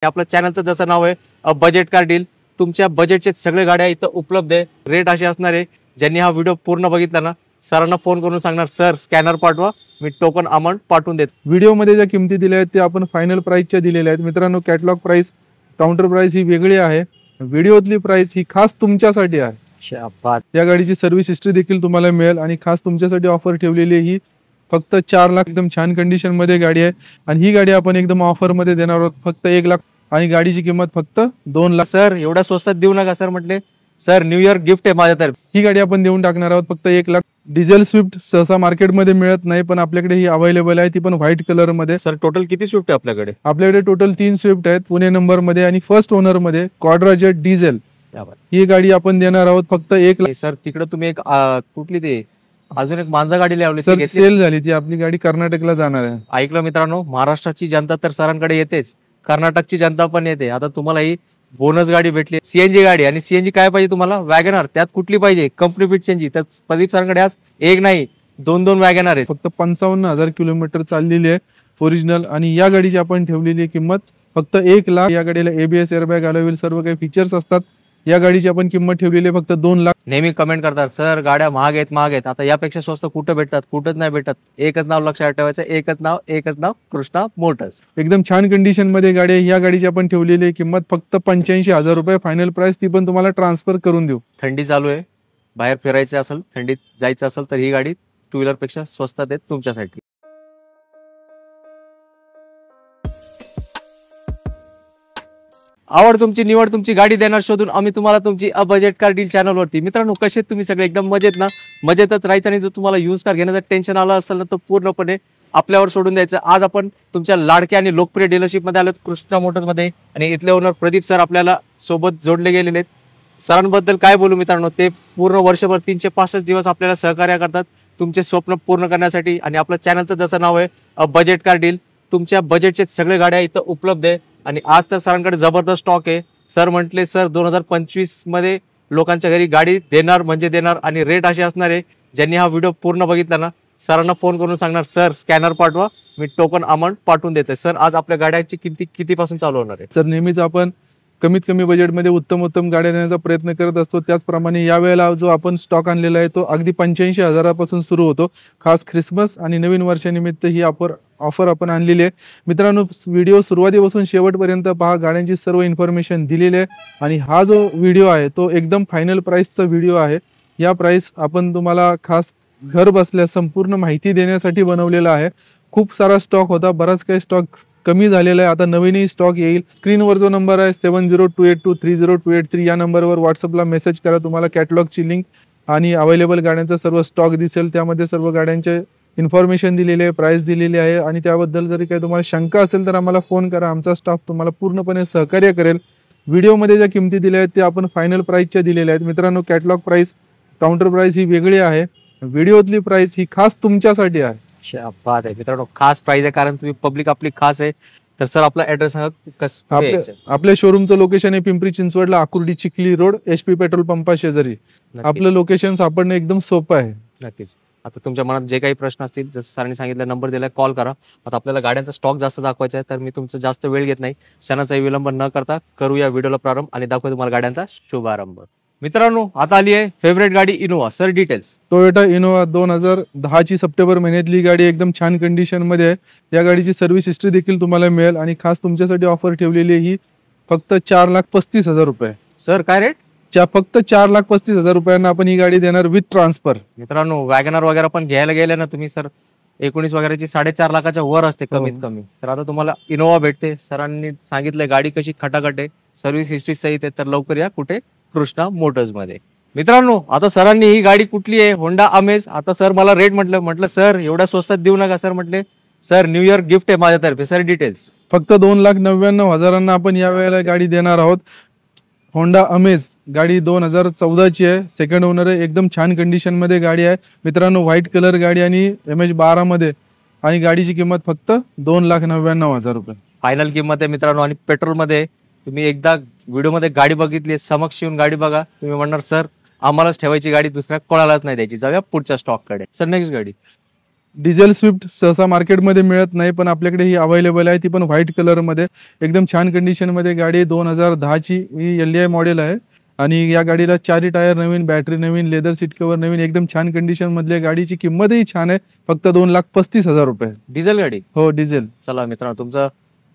आपल्या चॅनलचं जसं नाव आहे बजेट कार डील. तुमच्या बजेटचे सगळे गाड्या इथं उपलब्ध आहे. रेट असे असणार आहे, ज्यांनी हा व्हिडिओ पूर्ण बघितला ना सरांना फोन करून सांगणार सर स्कॅनर पाठवा, मी टोकन अमाऊंट पाठवून देत. व्हिडिओमध्ये ज्या किमती दिल्या आहेत ते आपण फायनल प्राइसच्या दिलेल्या आहेत मित्रांनो. कॅटलॉग प्राइस, काउंटर प्राइस ही वेगळी आहे. व्हिडिओतली प्राइस ही खास तुमच्यासाठी आहे. या गाडीची सर्व्हिस हिस्ट्री देखील तुम्हाला मिळेल आणि खास तुमच्यासाठी ऑफर ठेवलेली ही फक्त 4 लाख. एकदम छान कंडिशन मध्ये गाडी आहे आणि ही गाडी आपण एकदम ऑफर मध्ये देणार आहोत फक्त 1 लाख आणि गाडीची किंमत फक्त 2 लाख. सर एवढ्या स्वस्तात देऊ नका सर. म्हटले सर न्यू इयर गिफ्ट आहे माझ्यातर्फे. ही गाडी आपण देऊन टाकणार आहोत फक्त 1 लाख. डिझेल स्विफ्ट सहसा मार्केटमध्ये मिळत नाही, पण आपल्याकडे ही अवेलेबल आहे, ती पण व्हाईट कलर मध्ये. सर टोटल किती स्विफ्ट आहे आपल्याकडे? आपल्याकडे टोटल 3 स्विफ्ट आहेत पुणे नंबर मध्ये आणि फर्स्ट ओनर मध्ये क्वाड्रा जेट डिझेल. ही गाडी आपण देणार आहोत फक्त 1 लाख. सर तिकडे तुम्ही एक कुठली ते अजून एक मांजा गाडी लावली, सर सेल झाली ती. आपली गाडी कर्नाटकला जाणार आहे. ऐकलं मित्रांनो, महाराष्ट्राची जनता तर सरांकडे येतेच, कर्नाटकची जनता पण येते. आता तुम्हाला ही बोनस गाडी भेटली, सीएनजी गाडी. आणि सीएनजी काय पाहिजे तुम्हाला? वॅगनर. त्यात कुठली पाहिजे? Company fit CNG. तर प्रदीप सरांकडे आज एक नाही 2 वॅगनर आहेत. फक्त 55,000 किलोमीटर चाललेली आहे ओरिजिनल आणि या गाडीची आपण ठेवलेली किंमत फक्त 1 लाख. या गाडीला एबीएस एअरबॅग अलावेल सर्व काही फीचर्स असतात. या गाडीची आपण किंमत ठेवलेली आहे फक्त 2 लाख. नेहमी कमेंट करतात सर गाड्या महाग आहेत. आता यापेक्षा स्वस्त कुठं भेटतात? कुठंच नाही भेटत. एकच नाव लक्षात ठेवायचं, एकच नाव कृष्णा मोटर्स. एकदम छान कंडिशन मध्ये गाडी आहे. या गाडीची आपण ठेवलेली किंमत फक्त 85,000 रुपये फायनल प्राइस. ती पण तुम्हाला ट्रान्सफर करून देऊ. थंडी चालू आहे, बाहेर फिरायचं असेल, थंडीत जायचं असेल तर ही गाडी 2 व्हीलर पेक्षा स्वस्तात आहे तुमच्यासाठी. आवड तुमची, निवड तुमची, गाडी देणार शोधून आम्ही तुम्हाला तुमची बजेट कार डील चॅनलवरती. मित्रांनो कसे तुम्ही सगळे? एकदम मजेत ना? मजेतच राहायचं. आणि जर तुम्हाला यूज कार घेण्याचं टेन्शन आलं असेल ना तर पूर्णपणे आपल्यावर सोडून द्यायचं. आज आपण तुमच्या लाडक्या आणि लोकप्रिय डीलरशिपमध्ये आलो कृष्णा मोटर्समध्ये आणि इथले ओनर प्रदीप सर आपल्याला सोबत जोडले गेलेले आहेत. सरांबद्दल काय बोलू मित्रांनो, ते पूर्ण वर्षभर 365 दिवस आपल्याला सहकार्य करतात तुमचे स्वप्न पूर्ण करण्यासाठी. आणि आपल्या चॅनलचं जसं नाव आहे बजेट कार डील. तुमच्या बजेटचे सगळे गाड्या इथं उपलब्ध आहे आणि आज तर सरांकडे जबरदस्त स्टॉक आहे. सर म्हटले सर 2025 मध्ये लोकांच्या घरी गाडी देणार म्हणजे देणार. आणि रेट असे असणार आहे, ज्यांनी हा व्हिडिओ पूर्ण बघितला ना सरांना फोन करून सांगणार सर स्कॅनर पाठवा, मी टोकन अमाऊंट पाठवून देते. सर आज आपल्या गाड्यांची किमती कितीपासून चालू होणार आहे? सर नेहमीच आपण कमीत कमी बजेटमध्ये उत्तम गाड्या देण्याचा प्रयत्न करत असतो. त्याचप्रमाणे यावेळेला जो आपण स्टॉक आणलेला आहे तो अगदी 85,000 पासून सुरू होतो. खास ख्रिसमस आणि नवीन वर्षानिमित्त ही ऑफर आपण आणलेली आहे. मित्रांनो व्हिडिओ सुरुवातीपासून शेवटपर्यंत पहा, गाड्यांची सर्व इन्फॉर्मेशन दिलेली आहे. आणि हा जो व्हिडिओ आहे तो एकदम फायनल प्राइसचा व्हिडिओ आहे. या प्राइस आपण तुम्हाला खास घर बसल्या संपूर्ण माहिती देण्यासाठी बनवलेला आहे. खूप सारा स्टॉक होता, बराच काही स्टॉक कमी झालेला आहे. आता नवीनही स्टॉक येईल. स्क्रीनवर जो नंबर आहे 7028230283 या नंबरवर व्हॉट्सअपला मेसेज करा. तुम्हाला कॅटलॉगची लिंक आणि अवेलेबल गाड्यांचा सर्व स्टॉक दिसेल. त्यामध्ये सर्व गाड्यांचे इन्फॉर्मेशन दिलेली आहे, प्राइस दिलेली आहे. आणि त्याबद्दल जरी काही तुम्हाला शंका असेल तर आम्हाला फोन करा. आमचा स्टाफ तुम्हाला पूर्णपणे सहकार्य करेल. व्हिडिओमध्ये ज्या किमती दिल्या आहेत ते आपण फायनल प्राइसच्या दिलेल्या आहेत मित्रांनो. कॅटलॉग प्राइस, काउंटर प्राइस ही वेगळी आहे. व्हिडिओतली प्राइस ही खास तुमच्यासाठी आहे. बात आहे मित्रांनो, खास प्राइस आहे कारण तुम्ही पब्लिक आपली खास आहे. तर सर आपला ऍड्रेस सांगा. आपल्या शोरूमचं लोकेशन आहे पिंपरी चिंचवडला, Akurdi Chikhli road, HP petrol पंपा शेजारी. आपलं लोकेशन सापडणं एकदम सोपं आहे. नक्कीच. आता तुमच्या मनात जे काही प्रश्न असतील, जसं सरांनी सांगितलं नंबर दिलाय, कॉल करा. आता आपल्याला गाड्यांचा स्टॉक जास्त दाखवायचा आहे तर मी तुमचा जास्त वेळ घेत नाही. क्षणाचाही विलंब न करता करूया व्हिडिओला प्रारंभ आणि दाखवू तुम्हाला गाड्यांचा शुभारंभ. मित्रांनो आता आली आहे फेवरेट गाडी Innova. Sir details. Toyota Innova 2010 ची सप्टेंबर महिन्यातली गाडी, एकदम छान कंडिशन मध्ये आहे. या गाडीची सर्व्हिस हिस्ट्री देखील तुम्हाला मिळेल आणि खास तुमच्यासाठी ऑफर ठेवलेली ही फक्त 4,35,000 रुपये. सर काय रेट? फक्त 4,35,000 रुपयांना आपण ही गाडी देणार विथ ट्रान्सफर. मित्रांनो वॅगनर वगैरे पण घ्यायला गेले ना तुम्ही सर 19 वगैरेची 4.5 लाखाच्या वर असते कमीत कमी. तर आता तुम्हाला इनोवा भेटते. सरांनी सांगितलंय गाडी कशी खटाखट आहे, सर्व्हिस हिस्ट्री सहित आहे. तर लवकर या कुठे? कृष्णा मोटर्स मध्ये. मित्रांनो आता सरांनी ही गाडी कुठली आहे? होंडा अमेज. आता सर मला रेट म्हटलं सर एवढ्या स्वस्तात देऊ नका. सर म्हटले सर न्यू इयर गिफ्ट आहे माझ्यातर्फे. Sir details. फक्त 2,99,000 आपण या वेळेला गाडी देणार आहोत. होंडा अमेज गाडी 2014 ची आहे, सेकंड ओनर आहे. एकदम छान कंडिशन मध्ये गाडी आहे मित्रांनो. व्हाईट कलर गाडी आणि MH12 मध्ये. आणि गाडीची किंमत फक्त 2,99,000 रुपये फायनल किंमत आहे मित्रांनो. आणि पेट्रोल मध्ये तुम्ही एकदा व्हिडिओमध्ये गाडी बघितली, समक्ष येऊन गाडी बघा, तुम्ही म्हणणार सर आम्हालाच ठेवायची गाडी, दुसऱ्या कोणालाच नाही द्यायची. जाऊया पुढच्या स्टॉक कडे. सर नेक्स्ट गाडी. डिझेल स्विफ्ट सहसा मार्केटमध्ये मिळत नाही, पण आपल्याकडे ही अवेलेबल आहे, ती पण व्हाईट कलरमध्ये. एकदम छान कंडिशनमध्ये गाडी 2010ची ही LDI मॉडेल आहे आणि या गाडीला 4 टायर नवीन, बॅटरी नवीन, लेदर सीट कव्हर नवीन, एकदम छान कंडिशनमधली गाडीची किंमतही छान आहे, फक्त 2,35,000 रुपये. डिझेल गाडी? हो, डिझेल. चला मित्रांनो, तुमचं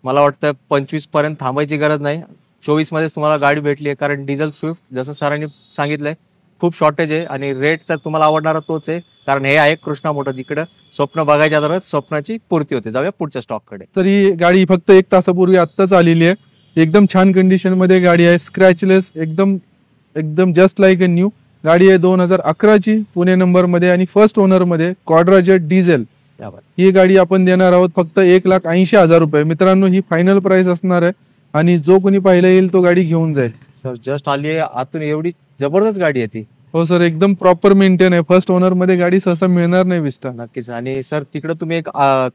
मला वाटतं 25 पर्यंत थांबायची गरज नाही, 24 मध्येच तुम्हाला गाडी भेटली आहे. कारण डिझेल स्विफ्ट जसं सरांनी सांगितलंय खूप शॉर्टेज आहे आणि रेट तर तुम्हाला आवडणारा तोच आहे, कारण हे आहे कृष्णा मोटर्स, जिकडं स्वप्न बघायच्या दरच स्वप्नाची पूर्ती होते. जाऊया पुढच्या स्टॉककडे. सर, ही गाडी फक्त 1 तासापूर्वी आत्ताच आलेली आहे. एकदम छान कंडिशनमध्ये गाडी आहे, स्क्रॅचलेस, एकदम एकदम जस्ट लाईक अ न्यू गाडी आहे. 2011ची, पुणे नंबरमध्ये आणि फर्स्ट ओनरमध्ये, क्वाड्रा जेट डिझेल. ही गाडी आपण देणार आहोत फक्त 1,80,000 रुपये. मित्रांनो, ही फायनल प्राइस असणार आहे आणि जो कोणी पाहिलं येईल तो गाडी घेऊन जाईल. सर जस्ट आली आहे आतून, एवढी जबरदस्त गाडी आहे ती. हो सर, एकदम प्रॉपर मेंटेन आहे. फर्स्ट ओनर मध्ये गाडी सहसा मिळणार नाही विस्टा. नक्कीच. आणि सर तिकडे तुम्ही एक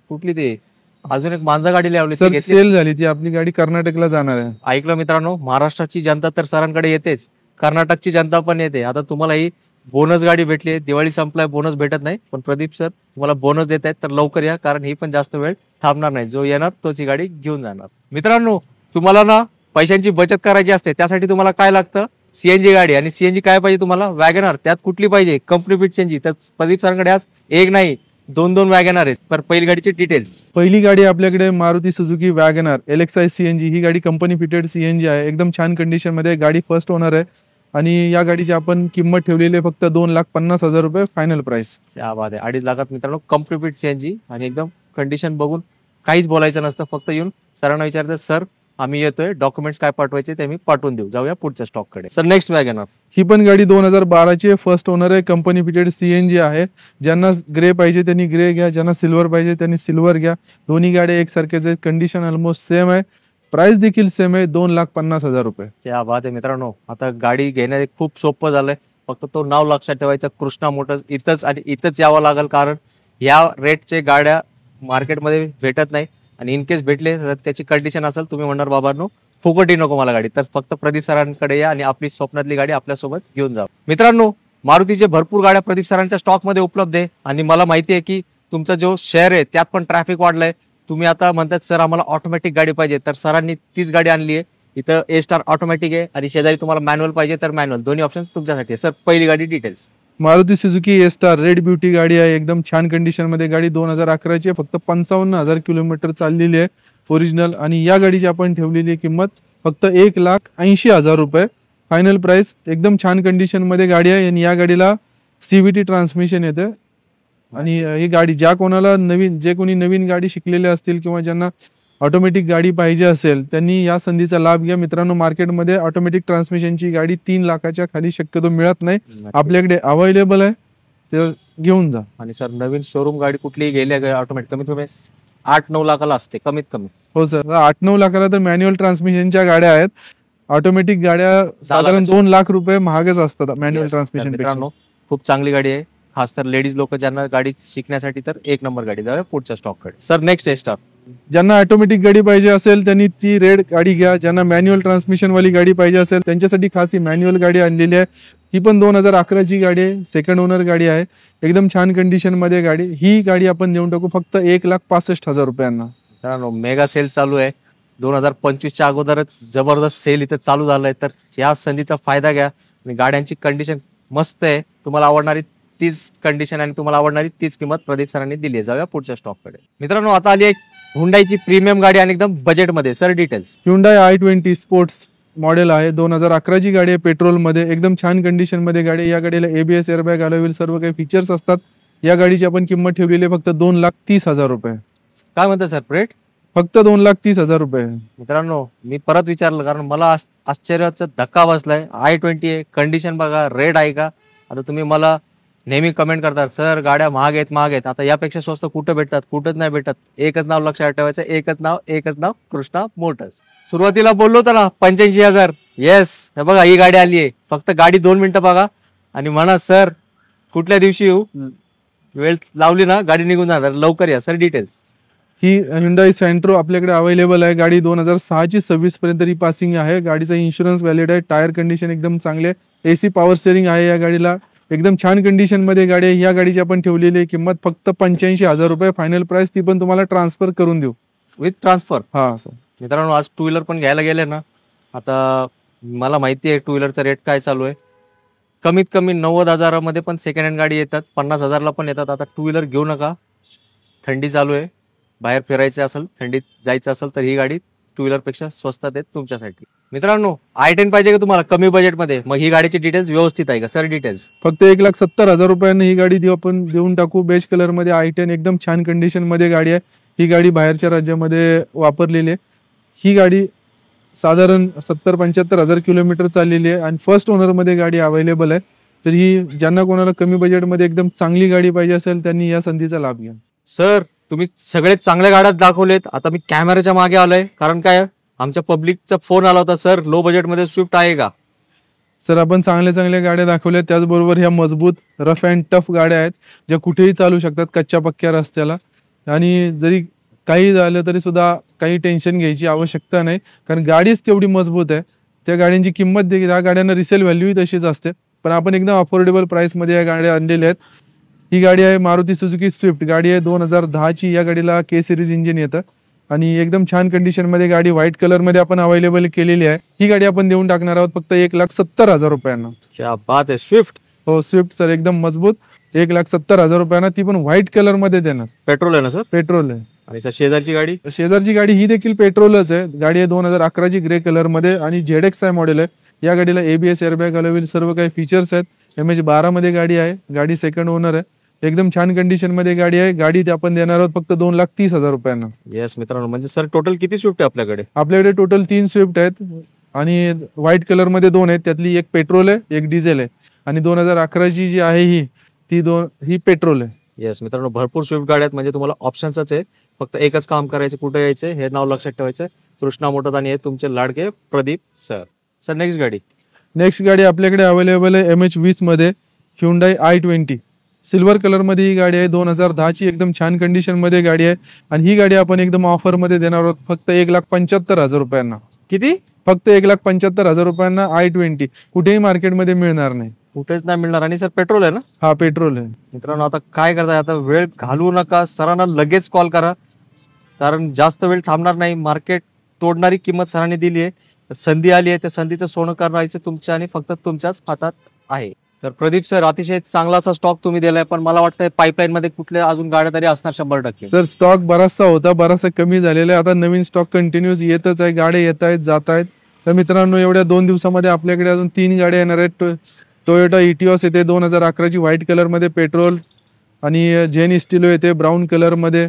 कुठली ते अजून एक मांजा गाडी लावली, सर सेल झाली ती. आपली गाडी कर्नाटकला जाणार आहे. ऐकलं मित्रांनो, महाराष्ट्राची जनता तर सरांकडे येतेच, कर्नाटकची जनता पण येते. आता तुम्हाला ही बोनस गाडी भेटली आहे. दिवाळी संपलाय, बोनस भेटत नाही, पण प्रदीप सर तुम्हाला बोनस देत आहेत, तर लवकर या, कारण ही पण जास्त वेळ थांबणार नाही. जो येणार तोच ही गाडी घेऊन जाणार. मित्रांनो, तुम्हाला ना पैशांची बचत करायची असते, त्यासाठी तुम्हाला काय लागतं? CNG गाडी. आणि CNG काय पाहिजे तुम्हाला? वॅगनर. त्यात कुठली पाहिजे? Company fit CNG. तर प्रदीप सरांकडे आज एक नाही, दोन वॅगनर आहेत. तर पहिली गाडीची डिटेल्स. पहिली गाडी आपल्याकडे Maruti Suzuki WagonR LXi CNG. ही गाडी कंपनी फिटेड CNG आहे, एकदम छान कंडिशन मध्ये. गाडी फर्स्ट ओनर आहे आणि या गाडीची आपण किंमत ठेवलेली आहे फक्त 2,50,000 रुपये फायनल प्राइस. त्या बाद आहे 2.5 लाखात मित्रांनो, कंपनी फिट CNG. आणि एकदम कंडिशन बघून काहीच बोलायचं नसतं, फक्त येऊन सरांना विचारतं, सर आम्ही येतोय, डॉक्युमेंट्स काय पाठवायचे ते मी पाठवून देऊ. जाऊया पुढच्या स्टॉककडे. Sir next WagonR. ही पण गाडी 2012ची आहे, फर्स्ट ओनर आहे, कंपनी फिटेड CNG आहे. ज्यांना ग्रे पाहिजे त्यांनी ग्रे घ्या, ज्यांना सिल्वर पाहिजे त्यांनी सिल्वर घ्या. दोन्ही गाड्या एकसारखेच आहेत, कंडिशन ऑलमोस्ट सेम आहे, प्राइस देखील सेम आहे, 2,50,000 रुपये. त्या बाद आहे मित्रांनो. आता गाडी घेणं खूप सोपं झालंय, फक्त तो नाव लक्षात ठेवायचं, कृष्णा मोटर्स. इथंच आणि इथंच यावं लागेल, कारण या रेटचे गाड्या मार्केटमध्ये भेटत नाही. आणि इन केस भेटले तर त्याची कंडिशन असेल, तुम्ही म्हणणार बाबांनो फुकटी नको मला गाडी, तर फक्त प्रदीप सरांकडे या आणि आपली स्वप्नातली गाडी आपल्यासोबत घेऊन जा. मित्रांनो, मारुतीचे भरपूर गाड्या प्रदीप सरांच्या स्टॉकमध्ये उपलब्ध आहे. आणि मला माहिती आहे की तुमचा जो शेअर आहे त्यात पण ट्रॅफिक वाढलंय. तुम्ही आता म्हणतात सर आम्हाला ऑटोमॅटिक गाडी पाहिजे, तर सरांनी तीच गाडी आणली आहे. इथं A-स्टार ऑटोमॅटिक आहे आणि शेजारी तुम्हाला मॅन्युअल पाहिजे तर मॅन्युअल. दोन्ही ऑप्शन्स तुमच्यासाठी आहे. सर पहिली गाडी डिटेल्स. मारुती सुझुकी A-स्टार रेड ब्युटी गाडी आहे, एकदम छान कंडिशन मध्ये. गाडी 2011ची आहे, फक्त 55,000 किलोमीटर चाललेली आहे ओरिजिनल. आणि या गाडीची आपण ठेवलेली किंमत फक्त 1,80,000 रुपये फायनल प्राइस. एकदम छान कंडिशन मध्ये गाडी आहे आणि या गाडीला CVT ट्रान्समिशन येते. आणि ही गाडी जे कोणी नवीन गाडी शिकलेले असतील किंवा ज्यांना ऑटोमॅटिक गाडी पाहिजे असेल त्यांनी या संधीचा लाभ घ्या. मित्रांनो, मार्केटमध्ये ऑटोमॅटिक ट्रान्समिशनची गाडी 3 लाखाच्या खाली शक्यतो मिळत नाही, आपल्याकडे अवेलेबल आहे, ते घेऊन जा. आणि सर नवीन शोरूम गाडी कुठलीही गेल्या ऑटोमॅटिक कमीत कमी 8-9 लाखाला असते, कमीत कमी. हो सर, 8-9 लाखाला तर मॅन्युअल ट्रान्समिशनच्या गाड्या आहेत. ऑटोमॅटिक गाड्या साधारण 2 लाख रुपये महागच असतात मॅन्युअल ट्रान्समिशन. मित्रांनो, खूप चांगली गाडी आहे, खास तर लेडीज लोक ज्यांना गाडी शिकण्यासाठी, तर एक नंबर गाडी. जाऊया पुढच्या स्टॉककडे. Sir next A-स्टार. ज्यांना ऑटोमॅटिक गाडी पाहिजे असेल त्यांनी ती रेड गाडी घ्या. ज्यांना मॅन्युअल ट्रान्समिशन वाली गाडी पाहिजे असेल त्यांच्यासाठी खास ही मॅन्युअल गाडी आणलेली आहे. ही पण 2011ची गाडी आहे, सेकंड ओनर गाडी आहे, एकदम छान कंडिशन मध्ये गाडी. ही गाडी आपण देऊन टाकू फक्त 1,65,000 रुपयांना. मित्रांनो, मेगा सेल चालू आहे. 2025च्या अगोदरच जबरदस्त सेल इथे चालू झालाय, तर या संधीचा फायदा घ्या. आणि गाड्यांची कंडिशन मस्त आहे, तुम्हाला आवडणारी तीच कंडिशन आणि तुम्हाला आवडणारी तीच किंमत प्रदीप सरांनी दिली आहे. जाऊया पुढच्या स्टॉककडे. मित्रांनो, आता आली एक हुंडाईची प्रीमियम गाडी आणि एकदम बजेटमध्ये. Sir details. Hyundai i20 sports model आहे, 2011ची गाडी आहे, पेट्रोलमध्ये, एकदम छान कंडिशन मध्ये गाडी. या गाडीला ABS एअरबॅग अलाउड, सर्व काही फीचर्स असतात. या गाडीची आपण किंमत ठेवलेली आहे फक्त 2,30,000 रुपये. काय म्हणतात सर रेट? फक्त 2,30,000 रुपये. मित्रांनो, मी परत विचारलं कारण मला आश्चर्याचा धक्का बसलाय. i20 आहे, कंडिशन बघा, रेड आहे का? आता तुम्ही मला नेहमी कमेंट करतात सर गाड्या महाग आहेत. आता यापेक्षा स्वस्त कुठं भेटतात? कुठंच नाही भेटत. एकच नाव लक्षात ठेवायचं, एकच नाव कृष्णा मोटर्स. सुरुवातीला बोललो होतं ना 85,000. येस, हे बघा ही गाडी आली आहे. फक्त गाडी 2 मिनिटं बघा आणि म्हणा सर कुठल्या दिवशी येऊ. वेळ लावली ना गाडी निघून जाणार, लवकर या. Sir details. ही Hyundai Santro आपल्याकडे अवेलेबल आहे. गाडी 2006ची 26 पर्यंत रिपासिंग आहे. गाडीचा इन्शुरन्स व्हॅलिड आहे. टायर कंडिशन एकदम चांगले, AC पॉवर स्टेअरिंग आहे या गाडीला. एकदम छान कंडिशन मध्ये गाडी आहे. या गाडीची आपण ठेवलेली किंमत फक्त 85,000 रुपये फायनल प्राइस, ती पण तुम्हाला ट्रान्सफर करून देऊ विथ ट्रान्सफर. हा सर. मित्रांनो आज टू व्हीलर पण घ्यायला गेले ना, आता मला माहिती आहे टू व्हीलरचा रेट काय चालू आहे. कमीत कमी 90,000मध्ये पण सेकंड हँड गाडी येतात, 50,000ला पण येतात. आता टू व्हीलर घेऊ नका, थंडी चालू आहे, बाहेर फिरायचं असेल, थंडीत जायचं असेल तर ही गाडी टू व्हीलरपेक्षा स्वस्तात आहेत तुमच्यासाठी. मित्रांनो i10 पाहिजे का तुम्हाला कमी बजेटमध्ये? मग ही गाडीची डिटेल्स व्यवस्थित आहे का सर? डिटेल्स फक्त 1,70,000 रुपयांना ही गाडी आपण देऊन टाकू. बेज कलर मध्ये i10 एकदम छान कंडिशन मध्ये गाडी आहे. ही गाडी बाहेरच्या राज्यामध्ये वापरलेली आहे. ही गाडी साधारण 70-75,000 किलोमीटर चाललेली आहे आणि फर्स्ट ओनर मध्ये गाडी अवेलेबल आहे. तर ही ज्यांना कोणाला कमी बजेटमध्ये एकदम चांगली गाडी पाहिजे असेल त्यांनी या संधीचा लाभ घ्या. सर तुम्ही सगळे चांगल्या गाड्या दाखवलेत, आता मी कॅमेऱ्याच्या मागे आलोय कारण काय आमच्या पब्लिकचा फोन आला होता, सर लो बजेटमध्ये स्विफ्ट आहे का? सर आपण चांगल्या गाड्या दाखवल्या, त्याचबरोबर ह्या मजबूत रफ अँड टफ गाड्या आहेत ज्या कुठेही चालू शकतात कच्च्या पक्क्या रस्त्याला. आणि जरी काही झालं तरी सुद्धा काही टेन्शन घ्यायची आवश्यकता नाही, कारण गाडीच तेवढी मजबूत आहे. त्या गाड्यांची किंमत देखील, त्या गाड्यांना रिसेल व्हॅल्यूही तशीच असते, पण आपण एकदम अफोर्डेबल प्राइसमध्ये या गाड्या आणलेल्या आहेत. ही गाडी आहे मारुती सुझुकी स्विफ्ट, गाडी आहे 2010ची. या गाडीला के सिरीज इंजिन येतं आणि एकदम छान कंडिशनमध्ये गाडी व्हाईट कलरमध्ये आपण अवेलेबल केलेली आहे. ही गाडी आपण देऊन टाकणार आहोत फक्त 1,70,000 रुपयांना. क्या बात आहे. स्विफ्ट? हो स्विफ्ट सर, एकदम मजबूत 1,70,000 रुपयांना, ती पण व्हाईट कलरमध्ये देणार. पेट्रोल आहे ना सर? पेट्रोल आहे. आणि शेजारची गाडी? शेजारची गाडी ही देखील पेट्रोलच आहे. गाडी आहे 2011ची ग्रे कलरमध्ये आणि ZX आहे मॉडेल आहे. या गाडीला ABS एअरबॅग अलोवेल सर्व काही फीचर्स आहेत. MH12 मध्ये गाडी आहे. गाडी सेकंड ओनर आहे. एकदम छान कंडिशन मध्ये गाडी आहे. गाडी ते आपण देणार आहोत फक्त 2,30,000 रुपयांना. येस मित्रांनो, म्हणजे सर टोटल किती स्विफ्ट आहे आपल्याकडे? आपल्याकडे टोटल 3 स्विफ्ट आहेत आणि व्हाईट कलर मध्ये 2 आहेत. त्यातली एक पेट्रोल आहे, एक डिझेल आहे. आणि 2011ची जी आहे ही पेट्रोल आहे. येस मित्रांनो, भरपूर स्विफ्ट गाड्या आहेत, म्हणजे तुम्हाला ऑप्शन्सच आहे. फक्त एकच काम करायचं, कुठे यायचं हे नाव लक्षात ठेवायचं, कृष्णा मोटर्स, आणि हे तुमचे लाडके प्रदीप सर. सर नेक्स्ट गाडी आपल्याकडे अवेलेबल आहे MH20 मध्ये Hyundai i20 सिल्वर कलर मध्ये. ही गाडी आहे 2010ची, एकदम छान कंडिशन मध्ये गाडी आहे आणि ही गाडी आपण एकदम ऑफर मध्ये देणार आहोत फक्त 1,75,000 रुपयांना. किती? फक्त 1,75,000 रुपयांना i20. कुठेही मार्केटमध्ये मिळणार नाही, कुठेच नाही मिळणार. आणि सर पेट्रोल आहे ना? हा पेट्रोल आहे. मित्रांनो आता काय करताय, आता वेळ घालवू नका, सरांना लगेच कॉल करा, कारण जास्त वेळ थांबणार नाही. मार्केट तोडणारी किंमत सरांनी दिली आहे, संधी आली आहे, त्या संधीचं सोनं करायचं तुमच्या आणि फक्त तुमच्याच हातात आहे. तर प्रदीप सर अतिशय चांगलाचा स्टॉक तुम्ही दिलाय, पण मला वाटतं पाईपलाईन मध्ये कुठल्या अजून गाड्या तरी असणार 100%. सर स्टॉक बराचसा होता, बराचसा कमी झालेला आहे. आता नवीन स्टॉक कंटिन्यूस येतच आहे, गाड्या येत आहेत जात आहेत. तर मित्रांनो एवढ्या 2 दिवसामध्ये आपल्याकडे अजून 3 गाड्या येणार आहेत. टोयोटा इटिओस येते 2011ची व्हाईट कलर मध्ये पेट्रोल, आणि जेन इस्टिलो येते ब्राऊन कलर मध्ये.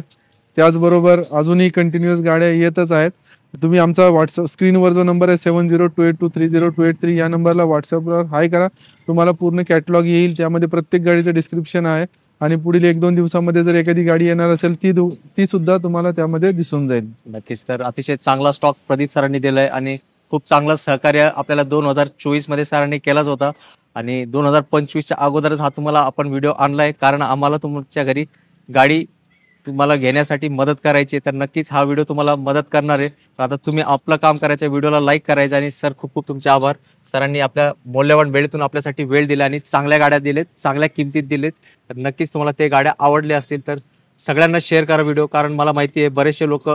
त्याचबरोबर अजूनही कंटिन्यूस गाड्या येतच आहेत. तुम्ही आमचा व्हॉट्सअप स्क्रीनवर जो नंबर आहे 7028230283 या नंबरला व्हॉट्सअपवर हाय करा. तुम्हाला पूर्ण कॅटलॉग येईल, त्यामध्ये प्रत्येक गाडीचं डिस्क्रिप्शन आहे. आणि पुढील 1-2 दिवसामध्ये जर एखादी गाडी येणार असेल ती सुद्धा तुम्हाला त्यामध्ये दिसून जाईल. नक्कीच. तर अतिशय चांगला स्टॉक प्रदीप सरांनी दिलाय आणि खूप चांगलं सहकार्य आपल्याला 2024 मध्ये सरांनी केलाच होता, आणि 2025च्या अगोदरच हा तुम्हाला आपण व्हिडिओ आणलाय, कारण आम्हाला तुमच्या घरी गाडी तुम्हाला घेण्यासाठी मदत करायची. तर नक्कीच हा व्हिडिओ तुम्हाला मदत करणार आहे. आता तुम्ही आपलं काम करायचं, व्हिडिओला लाईक करायचं. आणि सर खूप खूप तुमचे आभार. सरांनी आपल्या मौल्यवान वेळेतून आपल्यासाठी वेळ दिला आणि चांगल्या गाड्या दिलेत, चांगल्या किमतीत दिलेत. तर नक्कीच तुम्हाला ते गाड्या आवडल्या असतील तर सगळ्यांना शेअर करा व्हिडिओ, कारण मला माहिती आहे बरेचसे लोक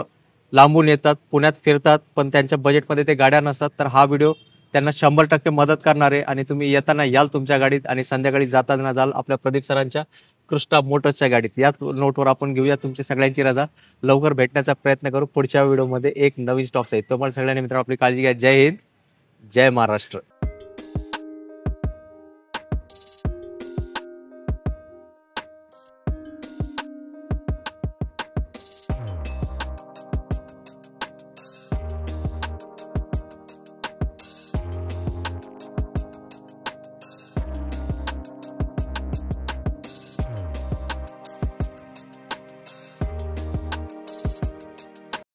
लांबून येतात, पुण्यात फिरतात, पण त्यांच्या बजेटमध्ये ते गाड्या नसतात. तर हा व्हिडिओ त्यांना 100% मदत करणार आहे. आणि तुम्ही येताना याल तुमच्या गाडीत आणि संध्याकाळी जाताना जाल आपल्या प्रदीप सरांच्या कृष्णा मोटर्सच्या गाडीत. या नोटवर आपण घेऊया तुमची सगळ्यांची रजा. लवकर भेटण्याचा प्रयत्न करू. पुढच्या व्हिडिओमध्ये एक नवीन स्टॉक्स आहे. तुम्हाला सगळ्यांनी मित्रांनो आपली काळजी घ्या. जय हिंद, जय महाराष्ट्र.